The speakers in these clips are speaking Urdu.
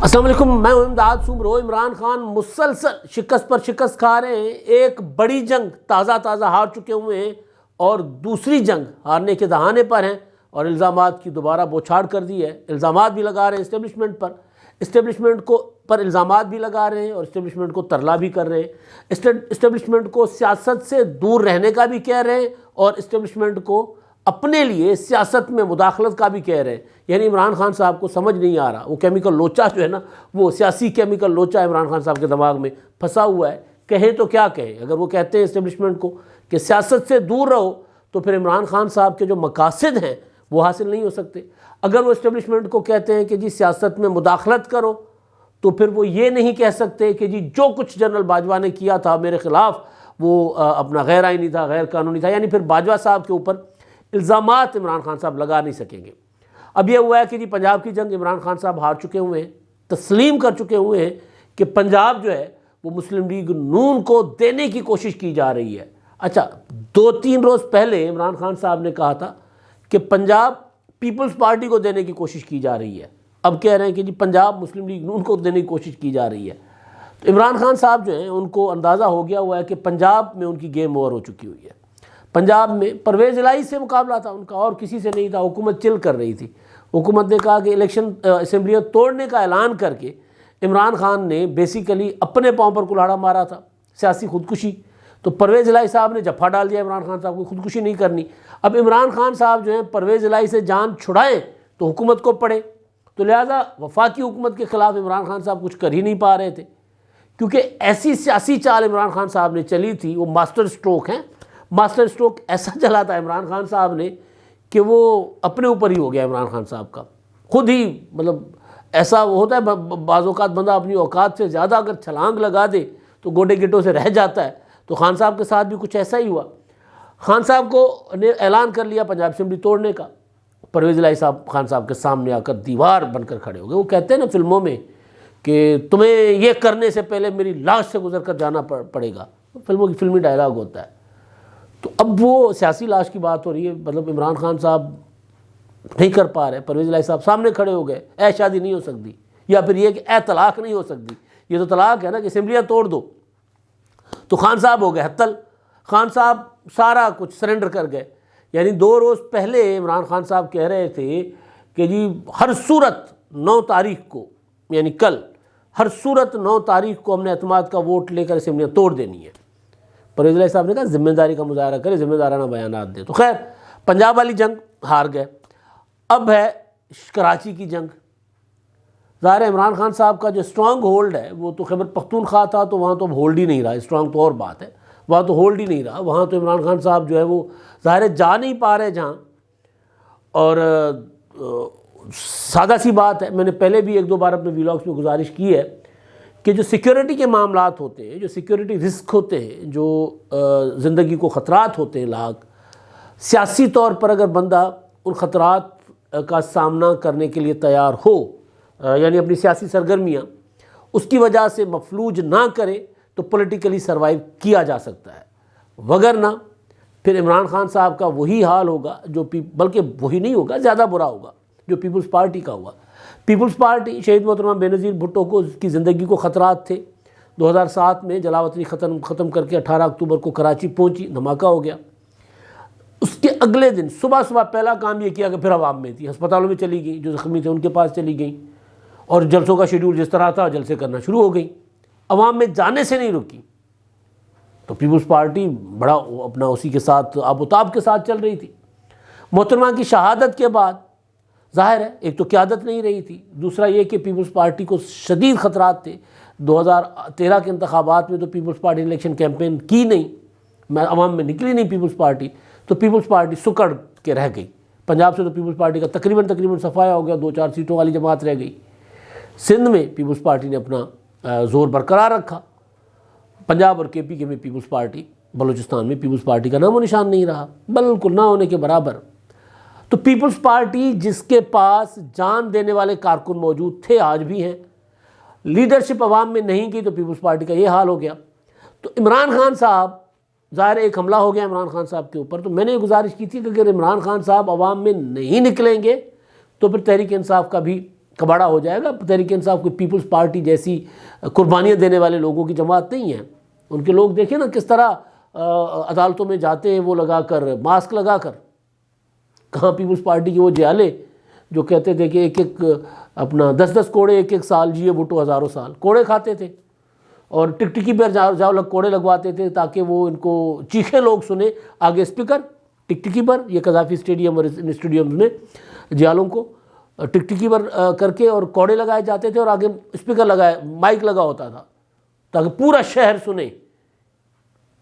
السلام علیکم، میں ہوں امداد سومرو۔ عمران خان مسلسل شکست پر شکست کھا رہے ہیں۔ ایک بڑی جنگ تازہ ہار چکے ہوئے ہیں اور دوسری جنگ ہارنے کے دہانے پر ہیں، اور الزامات کی دوبارہ بوچھاڑ کر دی ہے۔ الزامات بھی لگا رہے ہیں اسٹیبلشمنٹ پر الزامات بھی لگا رہے ہیں، اور اسٹیبلشمنٹ کو ترلا بھی کر رہے ہیں۔ اسٹیبلشمنٹ کو سیاست سے دور رہنے کا بھی کہہ رہے ہیں، اور اسٹیبلشمنٹ کو اپنے لیے سیاست میں مداخلت کا بھی کہہ رہے ہیں۔ یعنی عمران خان صاحب کو سمجھ نہیں آ رہا، وہ کیمیکل لوچا جو ہے نا، وہ سیاسی کیمیکل لوچا عمران خان صاحب کے دماغ میں پھنسا ہوا ہے۔ کہیں تو کیا کہیں؟ اگر وہ کہتے ہیں اسٹیبلشمنٹ کو کہ سیاست سے دور رہو، تو پھر عمران خان صاحب کے جو مقاصد ہیں وہ حاصل نہیں ہو سکتے۔ اگر وہ اسٹیبلشمنٹ کو کہتے ہیں کہ جی سیاست میں مداخلت کرو، تو پھر وہ یہ نہیں کہہ سکتے کہ جی جو کچھ جنرل باجوہ نے کیا تھا میرے خلاف وہ اپنا غیر آئینی تھا، غیر قانونی تھا۔ یعنی پھر باجوہ صاحب کے اوپر الزامات عمران خان صاحب لگا نہیں سکیں گے۔ اب یہ ہوا ہے کہ جی پنجاب کی جنگ عمران خان صاحب ہار چکے ہوئے ہیں، تسلیم کر چکے ہوئے ہیں کہ پنجاب جو ہے وہ مسلم لیگ نون کو دینے کی کوشش کی جا رہی ہے۔ اچھا، 2-3 روز پہلے عمران خان صاحب نے کہا تھا کہ پنجاب پیپلز پارٹی کو دینے کی کوشش کی جا رہی ہے۔ اب کہہ رہے ہیں کہ جی پنجاب مسلم لیگ نون کو دینے کی کوشش کی جا رہی ہے۔ تو عمران خان صاحب جو ہیں ان کو اندازہ ہو گیا ہوا ہے کہ پنجاب میں ان کی گیم اوور ہو چکی ہوئی ہے۔ پنجاب میں پرویز الہی سے مقابلہ تھا ان کا، اور کسی سے نہیں تھا۔ حکومت چل کر رہی تھی۔ حکومت نے کہا کہ الیکشن اسمبلیاں توڑنے کا اعلان کر کے عمران خان نے بیسیکلی اپنے پاؤں پر کلہاڑا مارا تھا، سیاسی خودکشی۔ تو پرویز الہی صاحب نے جھپا ڈال دیا عمران خان صاحب کو، خودکشی نہیں کرنی۔ اب عمران خان صاحب جو ہیں پرویز الہی سے جان چھڑائیں تو حکومت کو پڑے، تو لہٰذا وفاقی حکومت کے خلاف عمران خان صاحب کچھ کر ہی نہیں پا رہے تھے، کیونکہ ایسی سیاسی چال عمران خان صاحب نے چلی تھی، وہ ماسٹر سٹروک ہیں۔ ماسٹر سٹروک ایسا چلا تھا عمران خان صاحب نے کہ وہ اپنے اوپر ہی ہو گیا عمران خان صاحب کا، خود ہی مطلب ایسا وہ ہوتا ہے بعض اوقات بندہ اپنی اوقات سے زیادہ اگر چھلانگ لگا دے تو گوڈے گٹوں سے رہ جاتا ہے۔ تو خان صاحب کے ساتھ بھی کچھ ایسا ہی ہوا۔ خان صاحب کو نے اعلان کر لیا پنجاب اسمبلی توڑنے کا۔ پرویز الہی صاحب خان صاحب کے سامنے آ کر دیوار بن کر کھڑے ہو گئے۔ وہ کہتے ہیں نا فلموں میں کہ تمہیں یہ کرنے سے پہلے میری لاش سے گزر کر جانا پڑے گا، فلموں کی فلمی ڈائلاگ ہوتا ہے۔ تو اب وہ سیاسی لاش کی بات ہو رہی ہے، مطلب عمران خان صاحب نہیں کر پا رہے، پرویز الہی صاحب سامنے کھڑے ہو گئے، اے شادی نہیں ہو سکتی، یا پھر یہ کہ اے طلاق نہیں ہو سکتی۔ یہ تو طلاق ہے نا کہ اسمبلیاں توڑ دو۔ تو خان صاحب ہو گئے حتل، خان صاحب سارا کچھ سرنڈر کر گئے۔ یعنی 2 روز پہلے عمران خان صاحب کہہ رہے تھے کہ جی ہر صورت 9 تاریخ کو، یعنی کل، ہر صورت 9 تاریخ کو ہم نے اعتماد کا ووٹ لے کر اسمبلیاں توڑ دینی ہے۔ پرویز الہی صاحب نے کہا ذمہ داری کا مظاہرہ کرے، ذمہ دارانہ بیانات دے۔ تو خیر پنجاب والی جنگ ہار گئے۔ اب ہے کراچی کی جنگ۔ ظاہر ہے عمران خان صاحب کا جو اسٹرانگ ہولڈ ہے وہ تو خیبر پختونخوا تھا، تو وہاں تو اب ہولڈ ہی نہیں رہا۔ اسٹرانگ تو اور بات ہے، وہاں تو ہولڈ ہی نہیں رہا۔ وہاں تو عمران خان صاحب جو ہے وہ ظاہر ہے جا نہیں پا رہے جہاں۔ اور سادہ سی بات ہے، میں نے پہلے بھی 1-2 بار اپنے ویلاگس میں گزارش کی ہے کہ جو سیکیورٹی کے معاملات ہوتے ہیں، جو سیکیورٹی رسک ہوتے ہیں، جو زندگی کو خطرات ہوتے ہیں لاحق، سیاسی طور پر اگر بندہ ان خطرات کا سامنا کرنے کے لیے تیار ہو، یعنی اپنی سیاسی سرگرمیاں اس کی وجہ سے مفلوج نہ کرے، تو پولیٹیکلی سروائیو کیا جا سکتا ہے۔ وگرنہ پھر عمران خان صاحب کا وہی حال ہوگا جو بلکہ وہی نہیں ہوگا، زیادہ برا ہوگا جو پیپلز پارٹی کا ہوا۔ پیپلز پارٹی شہید محترمہ بینظیر بھٹو کو کی زندگی کو خطرات تھے۔ 2007 میں جلاوطنی ختم کر کے 18 اکتوبر کو کراچی پہنچی، دھماکہ ہو گیا۔ اس کے اگلے دن صبح پہلا کام یہ کیا کہ پھر عوام میں تھی، ہسپتالوں میں چلی گئیں، جو زخمی تھے ان کے پاس چلی گئیں، اور جلسوں کا شیڈول جس طرح تھا جلسے کرنا شروع ہو گئیں، عوام میں جانے سے نہیں رکی۔ تو پیپلز پارٹی بڑا اپنا اسی کے ساتھ آب و تاب کے ساتھ چل رہی تھی۔ محترمہ کی شہادت کے بعد ظاہر ہے ایک تو قیادت نہیں رہی تھی، دوسرا یہ کہ پیپلز پارٹی کو شدید خطرات تھے۔ 2013 کے انتخابات میں تو پیپلز پارٹی نے الیکشن کیمپین کی نہیں، عوام میں نکلی نہیں پیپلز پارٹی، تو پیپلز پارٹی سکڑ کے رہ گئی۔ پنجاب سے تو پیپلز پارٹی کا تقریباً صفایا ہو گیا، 2-4 سیٹوں والی جماعت رہ گئی۔ سندھ میں پیپلز پارٹی نے اپنا زور برقرار رکھا۔ پنجاب اور KP کے میں پیپلز پارٹی، بلوچستان میں پیپلز پارٹی کا نام و نشان نہیں رہا، بالکل نہ ہونے کے برابر۔ تو پیپلز پارٹی جس کے پاس جان دینے والے کارکن موجود تھے، آج بھی ہیں، لیڈرشپ عوام میں نہیں گئی، تو پیپلز پارٹی کا یہ حال ہو گیا۔ تو عمران خان صاحب ظاہر ایک حملہ ہو گیا عمران خان صاحب کے اوپر۔ تو میں نے گزارش کی تھی کہ اگر عمران خان صاحب عوام میں نہیں نکلیں گے تو پھر تحریک انصاف کا بھی کباڑا ہو جائے گا۔ تحریک انصاف کوئی پیپلز پارٹی جیسی قربانیاں دینے والے لوگوں کی جماعت نہیں ہے۔ ان کے لوگ دیکھیں نا کس طرح عدالتوں میں جاتے ہیں وہ لگا کر، ماسک لگا کر۔ کہاں پیپلز پارٹی کے وہ جیالے جو کہتے تھے کہ ایک ایک اپنا 10 کوڑے ایک ایک سال جیے بھٹو ہزاروں سال، کوڑے کھاتے تھے اور ٹکٹکی پر جاؤ لگ کوڑے لگواتے تھے تاکہ وہ ان کو چیخے لوگ سنیں۔ آگے اسپیکر ٹکٹکی پر، یہ قذافی اسٹیڈیم اور ان اسٹیڈیمز میں جیالوں کو ٹکٹکی پر کر کے اور کوڑے لگائے جاتے تھے اور آگے اسپیکر لگائے، مائک لگا ہوتا تھا تاکہ پورا شہر سنے،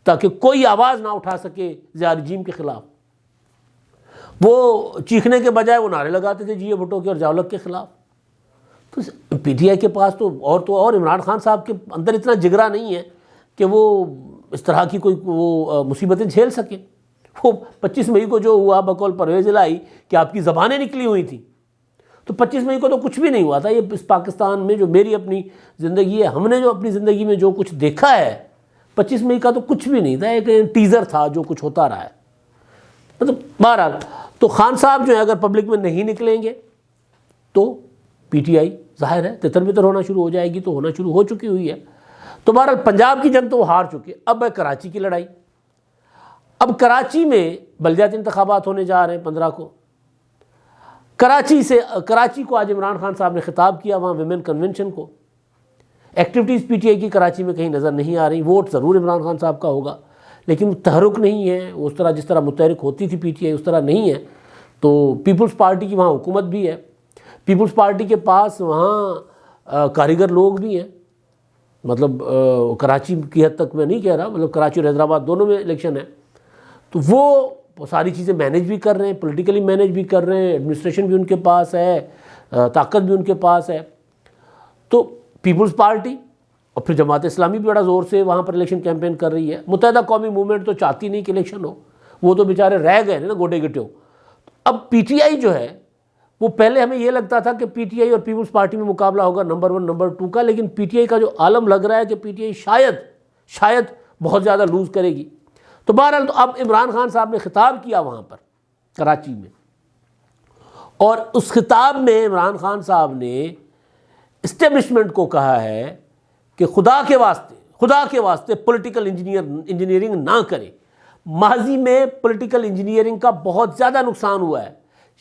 تاکہ کوئی آواز نہ اٹھا سکے ضیاء رجیم کے خلاف۔ وہ چیخنے کے بجائے وہ نعرے لگاتے تھے جیے بھٹو کے اور ضیاء الحق کے خلاف۔ تو پی ٹی آئی کے پاس تو عمران خان صاحب کے اندر اتنا جگرا نہیں ہے کہ وہ اس طرح کی کوئی وہ مصیبتیں جھیل سکیں۔ وہ 25 مئی کو جو ہوا بقول پرویز الہی کہ آپ کی زبانیں نکلی ہوئی تھیں، تو 25 مئی کو تو کچھ بھی نہیں ہوا تھا۔ یہ اس پاکستان میں جو میری اپنی زندگی ہے، ہم نے جو اپنی زندگی میں جو کچھ دیکھا ہے، 25 مئی کا تو کچھ بھی نہیں تھا، ایک ٹیزر تھا جو کچھ ہوتا رہا ہے۔ مطلب بہرحال تو خان صاحب جو ہے اگر پبلک میں نہیں نکلیں گے تو پی ٹی آئی ظاہر ہے تتر بتر ہونا شروع ہو جائے گی، تو ہونا شروع ہو چکی ہوئی ہے۔ تو بہرحال پنجاب کی جنگ تو وہ ہار چکے۔ اب ہے کراچی کی لڑائی۔ اب کراچی میں بلدیاتی انتخابات ہونے جا رہے ہیں 15 کو۔ کراچی کو آج عمران خان صاحب نے خطاب کیا وہاں ویمن کنونشن کو۔ ایکٹیویٹیز پی ٹی آئی کی کراچی میں کہیں نظر نہیں آ رہی۔ ووٹ ضرور عمران خان صاحب کا ہوگا لیکن تحرک نہیں ہے اس طرح جس طرح متحرک ہوتی تھی پی ٹی آئی، اس طرح نہیں ہے۔ تو پیپلز پارٹی کی وہاں حکومت بھی ہے، پیپلز پارٹی کے پاس وہاں کاریگر لوگ بھی ہیں۔ مطلب کراچی کی حد تک میں نہیں کہہ رہا، مطلب کراچی اور حیدرآباد دونوں میں الیکشن ہے، تو وہ ساری چیزیں مینیج بھی کر رہے ہیں، پولیٹیکلی مینیج بھی کر رہے ہیں، ایڈمنسٹریشن بھی ان کے پاس ہے، طاقت بھی ان کے پاس ہے۔ تو پیپلز پارٹی اور پھر جماعت اسلامی بھی بڑا زور سے وہاں پر الیکشن کیمپین کر رہی ہے۔ متحدہ قومی موومنٹ تو چاہتی نہیں کہ الیکشن ہو، وہ تو بیچارے رہ گئے نا گوڈے گٹیوں۔ اب پی ٹی آئی جو ہے وہ پہلے ہمیں یہ لگتا تھا کہ پی ٹی آئی اور پیپلز پارٹی میں مقابلہ ہوگا نمبر 1 نمبر 2 کا، لیکن پی ٹی آئی کا جو عالم لگ رہا ہے کہ پی ٹی آئی شاید بہت زیادہ لوز کرے گی۔ تو بہرحال تو اب عمران خان صاحب نے خطاب کیا وہاں پر کراچی میں، اور اس خطاب میں عمران خان صاحب نے اسٹیبلشمنٹ کو کہا ہے کہ خدا کے واسطے پولیٹیکل انجینئرنگ نہ کرے۔ ماضی میں پولیٹیکل انجینئرنگ کا بہت زیادہ نقصان ہوا ہے،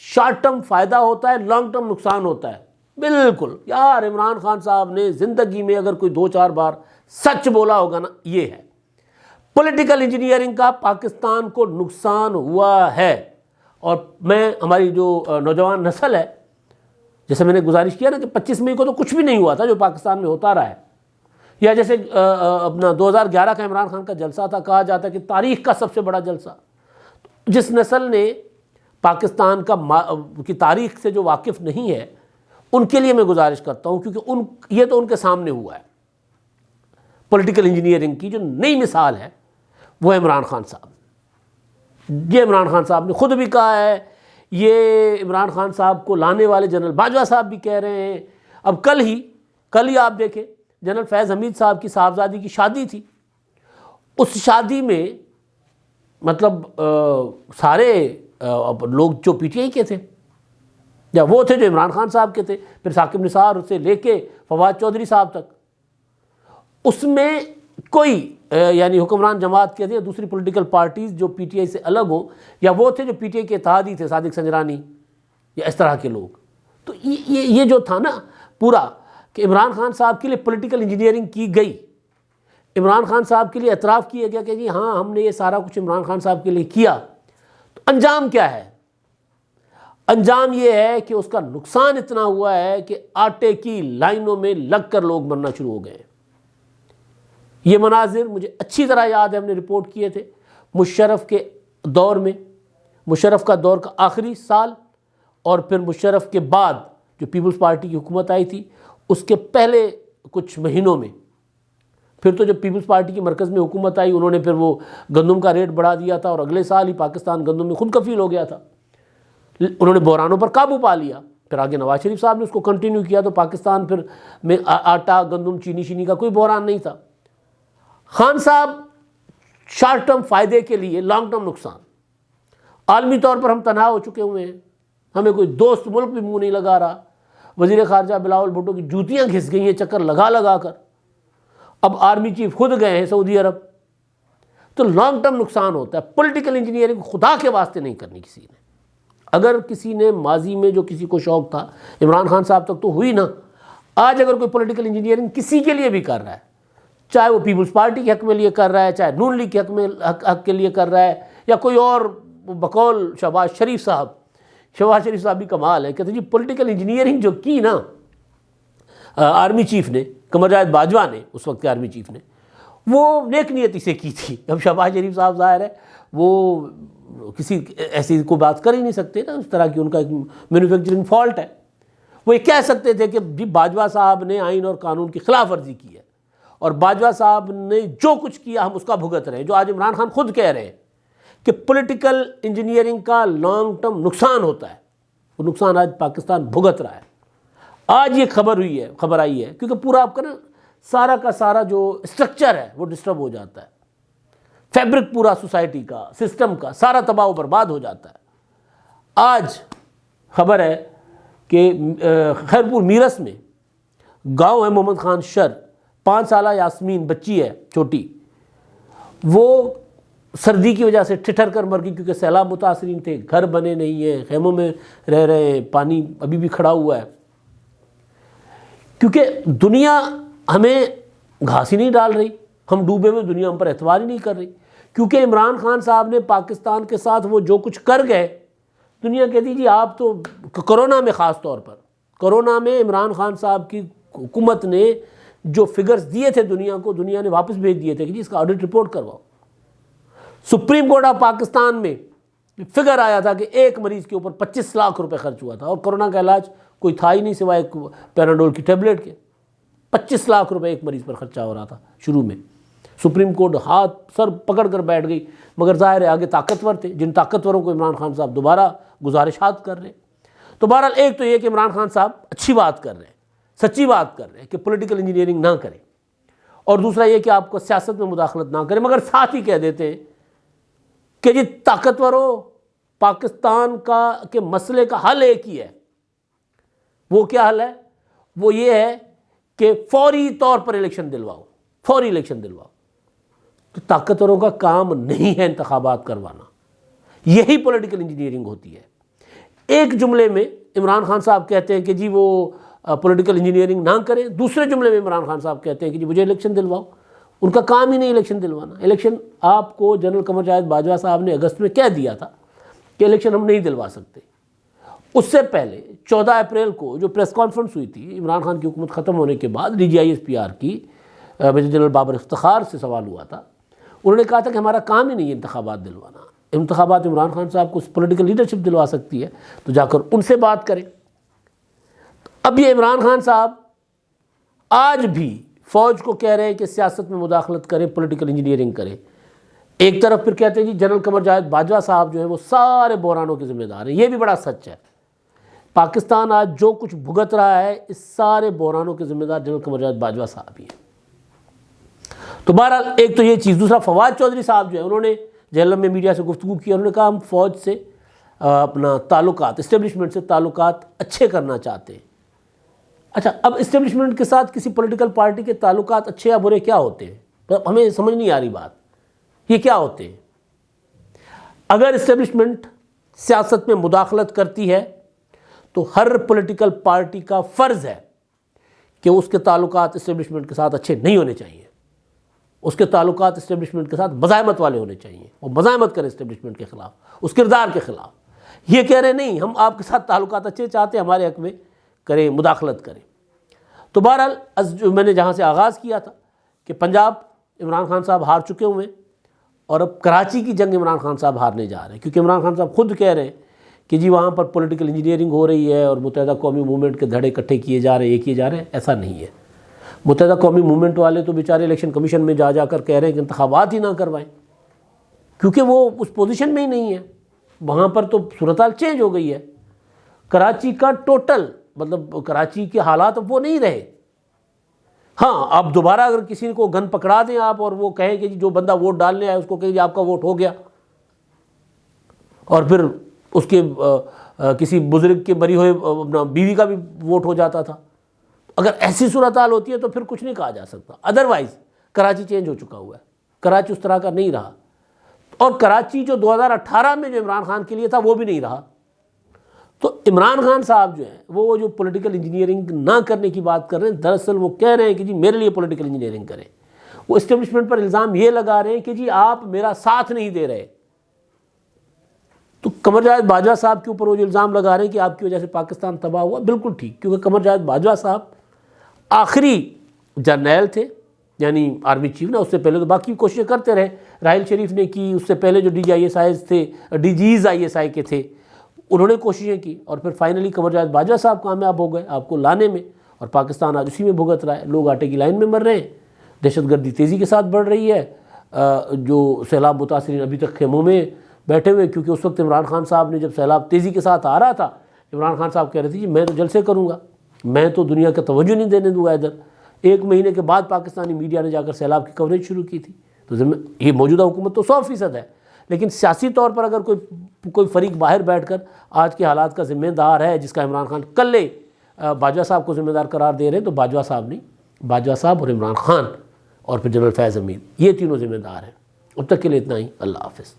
شارٹ ٹرم فائدہ ہوتا ہے، لانگ ٹرم نقصان ہوتا ہے۔ بالکل یار عمران خان صاحب نے زندگی میں اگر کوئی 2-4 بار سچ بولا ہوگا نا، یہ ہے پولیٹیکل انجینئرنگ کا پاکستان کو نقصان ہوا ہے۔ اور میں ہماری جو نوجوان نسل ہے، جیسے میں نے گزارش کیا نا کہ 25 مئی کو تو کچھ بھی نہیں ہوا تھا جو پاکستان میں ہوتا رہا ہے، یا جیسے اپنا 2011 کا عمران خان کا جلسہ تھا، کہا جاتا ہے کہ تاریخ کا سب سے بڑا جلسہ۔ جس نسل نے پاکستان کی تاریخ سے جو واقف نہیں ہے ان کے لیے میں گزارش کرتا ہوں، کیونکہ یہ تو ان کے سامنے ہوا ہے۔ پولیٹیکل انجینئرنگ کی جو نئی مثال ہے وہ عمران خان صاحب۔ یہ عمران خان صاحب نے خود بھی کہا ہے، یہ عمران خان صاحب کو لانے والے جنرل باجوہ صاحب بھی کہہ رہے ہیں۔ اب کل ہی آپ دیکھیں جنرل فیض حمید صاحب کی صاحبزادی کی شادی تھی، اس شادی میں مطلب سارے لوگ جو پی ٹی آئی کے تھے یا وہ تھے جو عمران خان صاحب کے تھے، پھر ثاقب نثار سے لے کے فواد چودھری صاحب تک، اس میں کوئی یعنی حکمران جماعت کے تھے یا دوسری پولیٹیکل پارٹیز جو پی ٹی آئی سے الگ ہوں، یا وہ تھے جو پی ٹی آئی کے اتحادی تھے، صادق سنجرانی یا اس طرح کے لوگ۔ تو یہ جو تھا نا پورا کہ عمران خان صاحب کے لیے پولیٹیکل انجینئرنگ کی گئی، عمران خان صاحب کے لیے اعتراف کیا گیا کہ جی ہاں ہم نے یہ سارا کچھ عمران خان صاحب کے لیے کیا، تو انجام کیا ہے؟ انجام یہ ہے کہ اس کا نقصان اتنا ہوا ہے کہ آٹے کی لائنوں میں لگ کر لوگ مرنا شروع ہو گئے۔ یہ مناظر مجھے اچھی طرح یاد ہے، ہم نے رپورٹ کیے تھے مشرف کے دور میں، مشرف کا دور کا آخری سال، اور پھر مشرف کے بعد جو پیپلز پارٹی کی حکومت آئی تھی اس کے پہلے کچھ مہینوں میں، پھر تو جب پیپلز پارٹی کی مرکز میں حکومت آئی انہوں نے پھر وہ گندم کا ریٹ بڑھا دیا تھا، اور اگلے سال ہی پاکستان گندم میں خود کفیل ہو گیا تھا، انہوں نے بحرانوں پر قابو پا لیا۔ پھر آگے نواز شریف صاحب نے اس کو کنٹینیو کیا، تو پاکستان پھر میں آٹا گندم چینی کا کوئی بحران نہیں تھا۔ خان صاحب شارٹ ٹرم فائدے کے لیے لانگ ٹرم نقصان۔ عالمی طور پر ہم تنہا ہو چکے ہوئے ہیں، ہمیں کوئی دوست ملک بھی منہ نہیں لگا رہا، وزیر خارجہ بلاول بھٹو کی جوتیاں گھس گئی ہیں چکر لگا لگا کر. اب آرمی چیف خود گئے ہیں سعودی عرب. تو لانگ ٹرم نقصان ہوتا ہے. پولیٹیکل انجینئرنگ خدا کے واسطے نہیں کرنی کسی نے. اگر کسی نے ماضی میں جو کسی کو شوق تھا، عمران خان صاحب تک تو ہوئی نا، آج اگر کوئی پولیٹیکل انجینئرنگ کسی کے لیے بھی کر رہا ہے، چاہے وہ پیپلز پارٹی کے حق میں لیے کر رہا ہے، چاہے نون لیگ کے حق کے لیے کر رہا ہے، یا کوئی اور بقول شہباز شریف صاحب بھی کمال ہے. کہتے ہیں جی پولیٹیکل انجینئرنگ جو کی نا آرمی چیف نے، قمر جاوید باجوہ نے، اس وقت کے آرمی چیف نے، وہ نیک نیتی سے کی تھی. اب شہباز شریف صاحب ظاہر ہے وہ کسی ایسی کو بات کر ہی نہیں سکتے نا، اس طرح کی ان کا ایک مینوفیکچرنگ فالٹ ہے. وہ یہ کہہ سکتے تھے کہ جی باجوہ صاحب نے آئین اور قانون کی خلاف ورزی کی ہے، اور باجوہ صاحب نے جو کچھ کیا ہم اس کا بھگت رہے ہیں. جو آج عمران خان خود کہہ رہے ہیں کہ پولیٹیکل انجینئرنگ کا لانگ ٹرم نقصان ہوتا ہے، وہ نقصان آج پاکستان بھگت رہا ہے. آج یہ خبر آئی ہے کیونکہ پورا آپ کا نا سارا کا سارا جو اسٹرکچر ہے وہ ڈسٹرب ہو جاتا ہے. فیبرک پورا سوسائٹی کا، سسٹم کا سارا تباہ و برباد ہو جاتا ہے. آج خبر ہے کہ خیرپور میرس میں گاؤں ہے محمد خان شر، 5 سالہ یاسمین بچی ہے چھوٹی، وہ سردی کی وجہ سے ٹھٹر کر مر گئی کیونکہ سیلاب متاثرین تھے، گھر بنے نہیں ہیں، خیموں میں رہ رہے ہیں، پانی ابھی بھی کھڑا ہوا ہے. کیونکہ دنیا ہمیں گھاس ہی نہیں ڈال رہی، ہم ڈوبے ہوئے دنیا ہم پر اعتبار ہی نہیں کر رہی. کیونکہ عمران خان صاحب نے پاکستان کے ساتھ وہ جو کچھ کر گئے، دنیا کہتی جی آپ تو کرونا میں، خاص طور پر کرونا میں عمران خان صاحب کی حکومت نے جو فگرز دیے تھے دنیا کو، دنیا نے واپس بھیج دیے تھے کہ جی اس کا آڈٹ رپورٹ کرواؤ. سپریم کورٹ آف پاکستان میں فگر آیا تھا کہ ایک مریض کے اوپر 25 لاکھ روپے خرچ ہوا تھا، اور کرونا کا علاج کوئی تھا ہی نہیں سوائے ایک پیراڈول کی ٹیبلٹ کے. 25 لاکھ روپے ایک مریض پر خرچہ ہو رہا تھا شروع میں. سپریم کورٹ ہاتھ سر پکڑ کر بیٹھ گئی، مگر ظاہر ہے آگے طاقتور تھے، جن طاقتوروں کو عمران خان صاحب دوبارہ گزارشات کر رہے ہیں. تو بہرحال ایک تو یہ کہ عمران خان صاحب اچھی بات کر رہے ہیں، سچی بات کر رہے ہیں کہ پولیٹیکل انجینئرنگ نہ کریں، اور دوسرا یہ کہ آپ کو سیاست میں مداخلت نہ کریں، مگر ساتھ ہی کہہ دیتے ہیں کہ جی طاقتوروں پاکستان کے مسئلے کا حل ایک ہی ہے. وہ کیا حل ہے؟ وہ یہ ہے کہ فوری طور پر الیکشن دلواؤ، فوری الیکشن دلواؤ. تو طاقتوروں کا کام نہیں ہے انتخابات کروانا، یہی پولیٹیکل انجینئرنگ ہوتی ہے. ایک جملے میں عمران خان صاحب کہتے ہیں کہ جی وہ پولیٹیکل انجینئرنگ نہ کریں، دوسرے جملے میں عمران خان صاحب کہتے ہیں کہ جی مجھے الیکشن دلواؤ. ان کا کام ہی نہیں الیکشن دلوانا. الیکشن آپ کو جنرل قمر جاوید باجوہ صاحب نے اگست میں کہہ دیا تھا کہ الیکشن ہم نہیں دلوا سکتے. اس سے پہلے 14 اپریل کو جو پریس کانفرنس ہوئی تھی عمران خان کی حکومت ختم ہونے کے بعد، DGISPR کی میجر جنرل بابر افتخار سے سوال ہوا تھا. انہوں نے کہا تھا کہ ہمارا کام ہی نہیں ہے انتخابات دلوانا، انتخابات عمران خان صاحب کو پولیٹیکل لیڈرشپ دلوا سکتی ہے، تو جا کر ان سے بات کریں. اب یہ عمران خان صاحب آج بھی فوج کو کہہ رہے ہیں کہ سیاست میں مداخلت کریں، پولیٹیکل انجینئرنگ کریں. ایک طرف پھر کہتے ہیں جی جنرل قمر جاوید باجوہ صاحب جو ہیں وہ سارے بحرانوں کے ذمہ دار ہیں. یہ بھی بڑا سچ ہے. پاکستان آج جو کچھ بھگت رہا ہے اس سارے بحرانوں کے ذمہ دار جنرل قمر جاوید باجوہ صاحب ہی ہیں. تو بہرحال ایک تو یہ چیز. دوسرا فواد چودھری صاحب جو ہے، انہوں نے جہلم میں میڈیا سے گفتگو کی، انہوں نے کہا ہم فوج سے اپنا تعلقات، اسٹیبلشمنٹ سے تعلقات اچھے کرنا چاہتے ہیں. اچھا، اب اسٹیبلشمنٹ کے ساتھ کسی پولیٹیکل پارٹی کے تعلقات اچھے یا برے کیا ہوتے ہیں؟ ہمیں سمجھ نہیں آ رہی بات، یہ کیا ہوتے ہیں؟ اگر اسٹیبلشمنٹ سیاست میں مداخلت کرتی ہے تو ہر پولیٹیکل پارٹی کا فرض ہے کہ اس کے تعلقات اسٹیبلشمنٹ کے ساتھ اچھے نہیں ہونے چاہیے. اس کے تعلقات اسٹیبلشمنٹ کے ساتھ مزاحمت والے ہونے چاہیے. وہ مزاحمت کرے اسٹیبلشمنٹ کے خلاف، اس کردار کے خلاف. یہ کہہ رہے نہیں ہم آپ کے ساتھ تعلقات اچھے چاہتے ہیں، ہمارے حق میں کریں، مداخلت کریں. تو بہرحال میں نے جہاں سے آغاز کیا تھا کہ پنجاب عمران خان صاحب ہار چکے ہوئے ہیں، اور اب کراچی کی جنگ عمران خان صاحب ہارنے جا رہے ہیں. کیونکہ عمران خان صاحب خود کہہ رہے ہیں کہ جی وہاں پر پولیٹیکل انجینئرنگ ہو رہی ہے اور متحدہ قومی موومنٹ کے دھڑے اکٹھے کیے جا رہے ہیں، یہ کیے جا رہے ہیں. ایسا نہیں ہے. متحدہ قومی موومنٹ والے تو بیچارے الیکشن کمیشن میں جا کر کہہ رہے ہیں کہ انتخابات ہی نہ کروائیں، کیونکہ وہ اس پوزیشن میں ہی نہیں ہے. وہاں پر تو صورتحال چینج ہو گئی ہے. کراچی کا ٹوٹل مطلب کراچی کے حالات اب وہ نہیں رہے. ہاں، آپ دوبارہ اگر کسی کو گن پکڑا دیں آپ اور وہ کہیں کہ جو بندہ ووٹ ڈالنے آئے اس کو کہیں آپ کا ووٹ ہو گیا، اور پھر اس کے کسی بزرگ کے مری ہوئے بیوی کا بھی ووٹ ہو جاتا تھا. اگر ایسی صورتحال ہوتی ہے تو پھر کچھ نہیں کہا جا سکتا. ادروائز کراچی چینج ہو چکا ہوا ہے, کراچی اس طرح کا نہیں رہا, اور کراچی جو 2018 میں جو عمران خان کے لیے تھا وہ بھی نہیں رہا. تو عمران خان صاحب جو ہیں وہ جو پولیٹیکل انجینئرنگ نہ کرنے کی بات کر رہے ہیں, دراصل وہ کہہ رہے ہیں کہ جی میرے لیے پولیٹیکل انجینئرنگ کریں. وہ اسٹیبلشمنٹ پر الزام یہ لگا رہے ہیں کہ جی آپ میرا ساتھ نہیں دے رہے. تو قمر جاوید باجوہ صاحب کے اوپر وہ جو الزام لگا رہے ہیں کہ آپ کی وجہ سے پاکستان تباہ ہوا, بالکل ٹھیک, کیونکہ قمر جاوید باجوہ صاحب آخری جرنیل تھے, یعنی آرمی چیف نا. اس سے پہلے تو باقی کوششیں کرتے رہے, راحیل شریف نے کی, اس سے پہلے جو DGIS تھے, DGs ISI کے تھے, انہوں نے کوششیں کی, اور پھر فائنلی قمر جاوید باجوہ صاحب کامیاب ہو گئے آپ کو لانے میں, اور پاکستان آج اسی میں بھگت رہا ہے. لوگ آٹے کی لائن میں مر رہے ہیں, دہشت گردی تیزی کے ساتھ بڑھ رہی ہے, جو سیلاب متاثرین ابھی تک خیموں میں بیٹھے ہوئے, کیونکہ اس وقت عمران خان صاحب نے جب سیلاب تیزی کے ساتھ آ رہا تھا, عمران خان صاحب کہہ رہے تھے جی میں تو جلسے کروں گا, میں تو دنیا کا توجہ نہیں دینے دوں گا ادھر. 1 مہینے کے بعد پاکستانی میڈیا نے جا کر سیلاب کی کوریج شروع کی تھی. تو یہ موجودہ حکومت تو 100% ہے, لیکن سیاسی طور پر اگر کوئی فریق باہر بیٹھ کر آج کے حالات کا ذمہ دار ہے, جس کا عمران خان کلے باجوہ صاحب کو ذمہ دار قرار دے رہے ہیں, تو باجوہ صاحب نہیں, باجوہ صاحب اور عمران خان اور پھر جنرل فیض امین, یہ تینوں ذمہ دار ہیں. اب تک کے لیے اتنا ہی. اللہ حافظ.